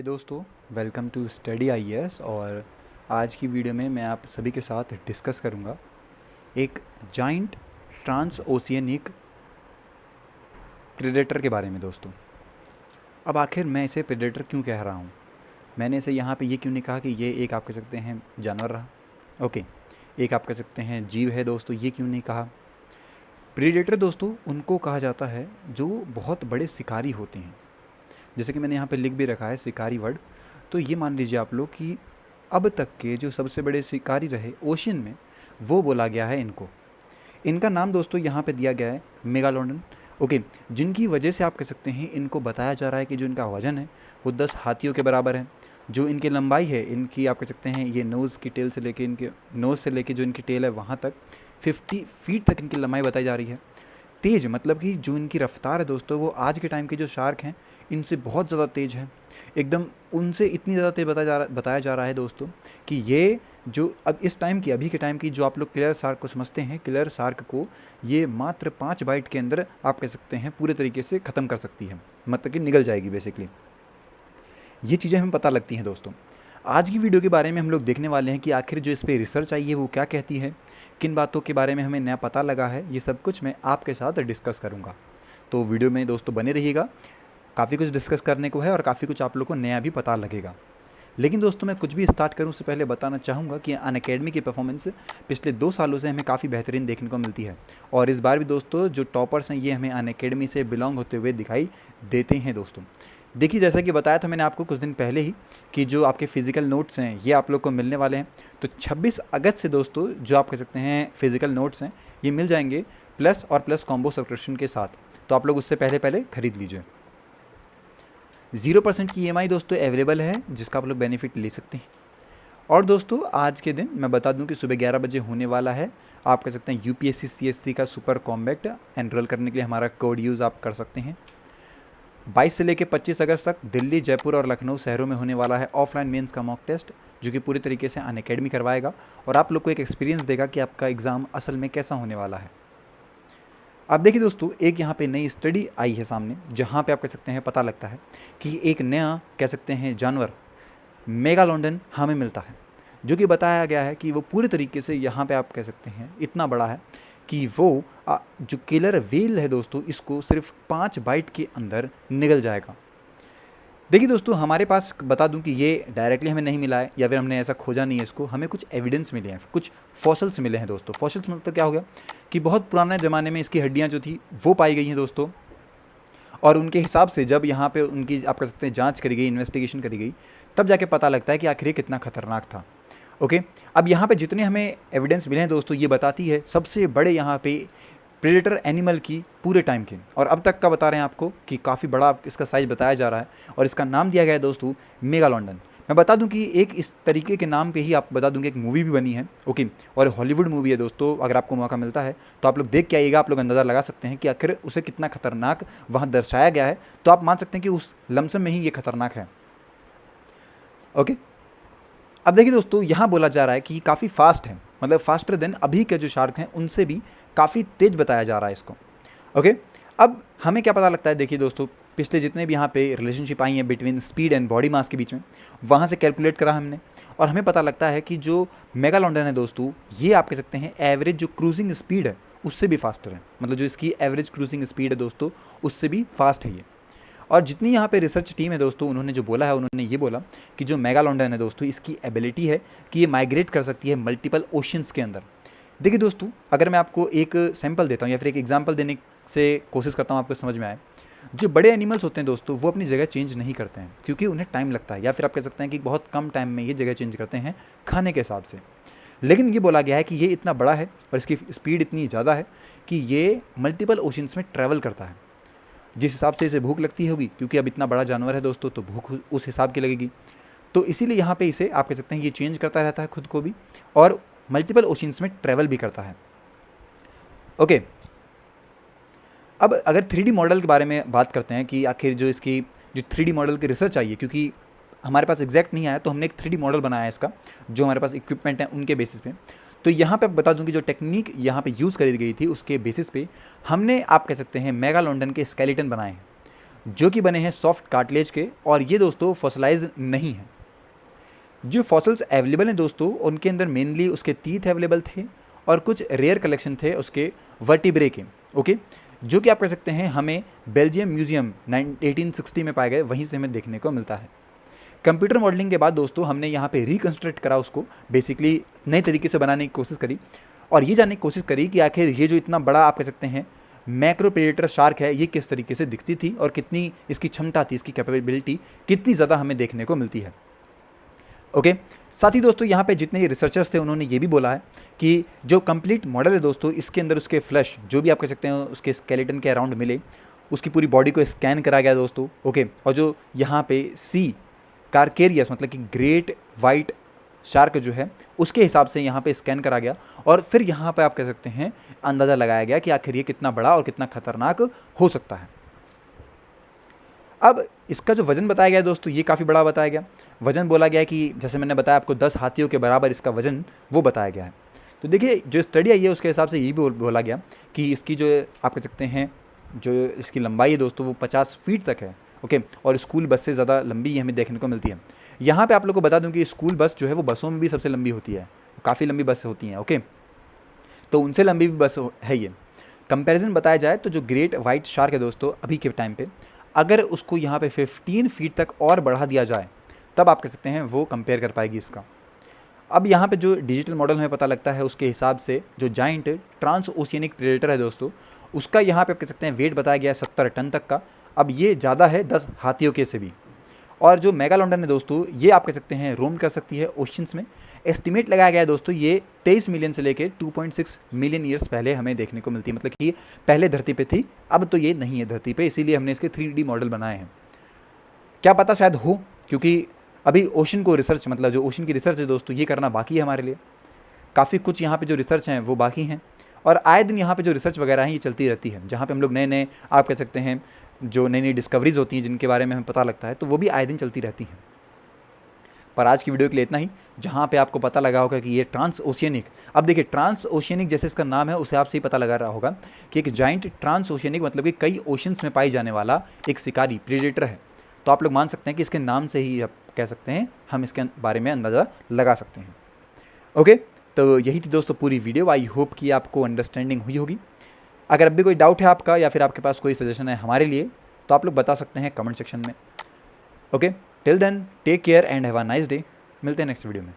दोस्तों, welcome to study IAS. और आज की वीडियो में मैं आप सभी के साथ डिस्कस करूंगा एक जाइंट ट्रांस ओशियनिक प्रेडेटर के बारे में। दोस्तों, अब आखिर मैं इसे प्रेडेटर क्यों कह रहा हूँ? मैंने इसे यहाँ पे ये क्यों नहीं कहा कि ये एक आप कह सकते हैं जानवर रहा, ओके, एक आप कह सकते हैं जीव है। दोस्तों, ये क्यों नहीं कहा? प्रेडेटर दोस्तों उनको कहा जाता है जो बहुत बड़े शिकारी होते हैं। जैसे कि मैंने यहाँ पे लिख भी रखा है शिकारी वर्ड। तो ये मान लीजिए आप लोग कि अब तक के जो सबसे बड़े शिकारी रहे ओशियन में, वो बोला गया है इनको। इनका नाम दोस्तों यहाँ पे दिया गया है मेगालोडन, ओके, जिनकी वजह से आप कह सकते हैं इनको बताया जा रहा है कि जो इनका वजन है वो 10 हाथियों के बराबर है। जो इनकी लंबाई है, इनकी आप कह सकते हैं ये नोज़ की टेल से लेके, इनके नोज़ से लेके जो इनकी टेल है वहाँ तक 50 फीट तक इनकी लंबाई बताई जा रही है। तेज़ मतलब कि जो इनकी रफ्तार है दोस्तों, वो आज के टाइम के जो शार्क हैं इनसे बहुत ज़्यादा तेज़ है। एकदम उनसे इतनी ज़्यादा तेज़ बताया जा रहा है दोस्तों कि ये जो अब इस टाइम की, अभी के टाइम की जो आप लोग किलर शार्क को समझते हैं, किलर शार्क को ये मात्र 5 बाइट के अंदर आप कह सकते हैं पूरे तरीके से ख़त्म कर सकती है, मतलब कि निगल जाएगी बेसिकली। ये चीज़ें हमें पता लगती हैं दोस्तों। आज की वीडियो के बारे में हम लोग देखने वाले हैं कि आखिर जो इस पर रिसर्च आई है वो क्या कहती है, किन बातों के बारे में हमें नया पता लगा है, ये सब कुछ मैं आपके साथ डिस्कस करूँगा। तो वीडियो में दोस्तों बने रहिएगा, काफ़ी कुछ डिस्कस करने को है और काफ़ी कुछ आप लोग को नया भी पता लगेगा। लेकिन दोस्तों, मैं कुछ भी स्टार्ट करूं उससे पहले बताना चाहूँगा कि अनअकैडमी की परफॉर्मेंस पिछले 2 सालों से हमें काफ़ी बेहतरीन देखने को मिलती है। और इस बार भी दोस्तों जो टॉपर्स हैं ये हमें अनअकैडमी से बिलोंग होते हुए दिखाई देते हैं। दोस्तों देखिए, जैसा कि बताया था मैंने आपको कुछ दिन पहले ही कि जो आपके फ़िज़िकल नोट्स हैं ये आप लोग को मिलने वाले हैं। तो 26 अगस्त से दोस्तों जो आप कह सकते हैं फ़िज़िकल नोट्स हैं ये मिल जाएंगे प्लस और प्लस कॉम्बो सब्सक्रिप्शन के साथ। तो आप लोग उससे पहले खरीद लीजिए। 0% की EMI दोस्तों अवेलेबल है जिसका आप लोग बेनिफिट ले सकते हैं। और दोस्तों आज के दिन मैं बता दूं कि सुबह 11 बजे होने वाला है, आप कह सकते हैं UPSC CSC का सुपर कॉम्बैक्ट। एनरोल करने के लिए हमारा कोड यूज़ आप कर सकते हैं। 22 से लेकर 25 अगस्त तक दिल्ली, जयपुर और लखनऊ शहरों में होने वाला है ऑफलाइन मेंस का मॉक टेस्ट, जो कि पूरी तरीके से अनअकैडमी करवाएगा और आप लोग को एक एक्सपीरियंस देगा कि आपका एग्ज़ाम असल में कैसा होने वाला है। अब देखिए दोस्तों, एक यहाँ पे नई स्टडी आई है सामने, जहाँ पे आप कह सकते हैं पता लगता है कि एक नया कह सकते हैं जानवर मेगालोडन हमें मिलता है, जो कि बताया गया है कि वो पूरे तरीके से यहाँ पे आप कह सकते हैं इतना बड़ा है कि वो जो किलर व्हेल है दोस्तों, इसको सिर्फ 5 बाइट के अंदर निगल जाएगा। देखिए दोस्तों, हमारे पास बता दूं कि ये डायरेक्टली हमें नहीं मिला है या फिर हमने ऐसा खोजा नहीं है इसको, हमें कुछ एविडेंस मिले हैं, कुछ फॉसिल्स मिले हैं दोस्तों। फॉसिल्स मतलब क्या हो गया कि बहुत पुराने ज़माने में इसकी हड्डियाँ जो थी वो पाई गई हैं दोस्तों, और उनके हिसाब से जब यहाँ पे उनकी आप कह सकते हैं जांच करी गई, इन्वेस्टिगेशन करी गई, तब जाके पता लगता है कि आखिर ये कितना खतरनाक था। ओके, अब यहाँ पे जितने हमें एविडेंस मिले हैं दोस्तों, ये बताती है सबसे बड़े यहाँ पे प्रेडेटर एनिमल की पूरे टाइम के, और अब तक का बता रहे हैं आपको कि काफ़ी बड़ा इसका साइज़ बताया जा रहा है और इसका नाम दिया गया है दोस्तों मेगालोडन। मैं बता दूं कि एक इस तरीके के नाम पे ही आप बता दूंगी एक मूवी भी बनी है, ओके, और हॉलीवुड मूवी है दोस्तों। अगर आपको मौका मिलता है तो आप लोग देख के आइएगा, आप लोग अंदाज़ा लगा सकते हैं कि आखिर उसे कितना खतरनाक वहाँ दर्शाया गया है। तो आप मान सकते हैं कि उस लमसम में ही ये खतरनाक है। ओके, अब देखिए दोस्तों, यहाँ बोला जा रहा है कि काफ़ी फास्ट है, मतलब फास्टर देन अभी के जो शार्क हैं उनसे भी काफ़ी तेज़ बताया जा रहा है इसको। ओके, अब हमें क्या पता लगता है, देखिए दोस्तों, पिछले जितने भी यहाँ पे रिलेशनशिप आई हैं between speed and body mass के बीच में, वहाँ से कैलकुलेट करा हमने और हमें पता लगता है कि जो मेगालोडन है दोस्तों, ये आप कह सकते हैं एवरेज जो क्रूजिंग स्पीड है उससे भी फास्टर है, मतलब जो इसकी एवरेज क्रूजिंग स्पीड है दोस्तों उससे भी फास्ट है ये। और जितनी यहाँ पे रिसर्च टीम है दोस्तों, उन्होंने जो बोला है, उन्होंने ये बोला कि जो मेगालोडन है दोस्तों, इसकी एबिलिटी है कि ये माइग्रेट कर सकती है मल्टीपल ओशंस के अंदर। देखिए दोस्तों, अगर मैं आपको एक सैंपल देता हूँ या फिर एक एग्जांपल देने से कोशिश करता हूँ आपको समझ में आए, जो बड़े एनिमल्स होते हैं दोस्तों वो अपनी जगह चेंज नहीं करते हैं क्योंकि उन्हें टाइम लगता है, या फिर आप कह सकते हैं कि बहुत कम टाइम में ये जगह चेंज करते हैं खाने के हिसाब से। लेकिन ये बोला गया है कि ये इतना बड़ा है और इसकी स्पीड इतनी ज़्यादा है कि ये मल्टीपल ओशंस में ट्रैवल करता है। जिस हिसाब से इसे भूख लगती होगी, क्योंकि अब इतना बड़ा जानवर है दोस्तों तो भूख उस हिसाब की लगेगी, तो इसीलिए यहाँ पे इसे आप कह सकते हैं ये चेंज करता रहता है खुद को भी और मल्टीपल ओशंस में ट्रैवल भी करता है। ओके, अब अगर 3D मॉडल के बारे में बात करते हैं कि आखिर जो इसकी जो 3D मॉडल की रिसर्च आई है, क्योंकि हमारे पास एग्जैक्ट नहीं आया तो हमने एक 3D मॉडल बनाया है इसका, जो हमारे पास इक्विपमेंट है उनके बेसिस पे। तो यहाँ पे बता दूं कि जो टेक्निक यहाँ पे यूज़ करी गई थी उसके बेसिस पे हमने आप कह सकते हैं मेगालोडन के स्केलेटन बनाए हैं, जो कि बने हैं सॉफ्ट कार्टिलेज के, और ये दोस्तों फॉसिलाइज नहीं है। जो फॉसिल्स अवेलेबल हैं दोस्तों, उनके अंदर मेनली उसके टीथ अवेलेबल थे और कुछ रेयर कलेक्शन थे उसके वर्टिब्रे के, ओके, जो कि आप कह सकते हैं हमें बेल्जियम म्यूजियम 1860 में पाए गए, वहीं से हमें देखने को मिलता है। कंप्यूटर मॉडलिंग के बाद दोस्तों हमने यहाँ पे रिकंस्ट्रक्ट करा उसको, बेसिकली नए तरीके से बनाने की कोशिश करी, और ये जानने की कोशिश करी कि आखिर ये जो इतना बड़ा आप कह सकते हैं मैक्रो प्रेडेटर शार्क है, ये किस तरीके से दिखती थी और कितनी इसकी क्षमता थी, इसकी कैपेबिलिटी कितनी ज़्यादा हमें देखने को मिलती है। ओके, साथ ही दोस्तों यहाँ पे जितने ही रिसर्चर्स थे उन्होंने ये भी बोला है कि जो कंप्लीट मॉडल है दोस्तों, इसके अंदर उसके फ्लैश जो भी आप कह सकते हैं उसके स्केलेटन के अराउंड मिले, उसकी पूरी बॉडी को स्कैन करा गया दोस्तों, ओके, और जो यहाँ पे सी कार्केरियस मतलब कि ग्रेट वाइट शार्क जो है उसके हिसाब से यहाँ पे स्कैन करा गया, और फिर यहाँ पे आप कह सकते हैं अंदाज़ा लगाया गया कि आखिर ये कितना बड़ा और कितना खतरनाक हो सकता है। अब इसका जो वज़न बताया गया दोस्तों, ये काफ़ी बड़ा बताया गया। वज़न बोला गया है कि जैसे मैंने बताया आपको 10 हाथियों के बराबर इसका वज़न वो बताया गया है। तो देखिए जो स्टडी आई है उसके हिसाब से ये भी बोला गया कि इसकी जो आप कह सकते हैं जो इसकी लंबाई है दोस्तों वो 50 फीट तक है, ओके, और स्कूल बस से ज़्यादा लंबी हमें देखने को मिलती है। यहाँ पे आप लोग को बता दूं कि स्कूल बस जो है वो बसों में भी सबसे लंबी होती है, काफ़ी लंबी बस होती हैं, ओके, तो उनसे लंबी भी बस है ये। कंपैरिजन बताया जाए तो जो ग्रेट वाइट शार्क है दोस्तों अभी के टाइम पे, अगर उसको यहाँ पे 15 फीट तक और बढ़ा दिया जाए तब आप कह सकते हैं वो कंपेयर कर पाएगी इसका। अब यहाँ पे जो डिजिटल मॉडल हमें पता लगता है उसके हिसाब से जो जाइंट ट्रांस ओशियनिक प्रेडेटर है दोस्तों, उसका यहाँ पे आप कह सकते हैं वेट बताया गया है 70 टन तक का। अब ये ज़्यादा है 10 हाथियों के से भी। और जो मेगालोडन है दोस्तों, ये आप कह सकते हैं रोम कर सकती है ओशंस में। एस्टिमेट लगाया गया है दोस्तों ये 23 मिलियन से लेके 2.6 मिलियन ईयर्स पहले हमें देखने को मिलती है, मतलब कि पहले धरती पे थी, अब तो ये नहीं है धरती पे, इसीलिए हमने इसके 3D मॉडल बनाए हैं। क्या पता शायद हो, क्योंकि अभी ओशन को रिसर्च मतलब जो ओशन की रिसर्च है दोस्तों ये करना बाकी है हमारे लिए। काफ़ी कुछ यहाँ पे जो रिसर्च हैं वो बाकी हैं, और आए दिन यहाँ पे जो रिसर्च वगैरह हैं ये चलती रहती है, जहाँ पे हम लोग नए नए आप कह सकते हैं जो नई नई डिस्कवरीज होती हैं जिनके बारे में हमें पता लगता है, तो वो भी आए दिन चलती रहती हैं। पर आज की वीडियो के लिए इतना ही, जहाँ पे आपको पता लगा होगा कि ये ट्रांस ओशियनिक, अब देखिए ट्रांस ओशियनिक जैसे इसका नाम है उसे आपसे ही पता लगा रहा होगा कि एक जाइंट ट्रांस ओशियनिक मतलब कि कई ओशंस में पाई जाने वाला एक शिकारी प्रेडेटर है। तो आप लोग मान सकते हैं कि इसके नाम से ही आप कह सकते हैं हम इसके बारे में अंदाज़ा लगा सकते हैं। ओके, तो यही थी दोस्तों पूरी वीडियो। आई होप कि आपको अंडरस्टैंडिंग हुई होगी। अगर अब भी कोई डाउट है आपका या फिर आपके पास कोई सजेशन है हमारे लिए तो आप लोग बता सकते हैं कमेंट सेक्शन में। Okay, till then take care and have a nice day. मिलते हैं नेक्स्ट वीडियो में।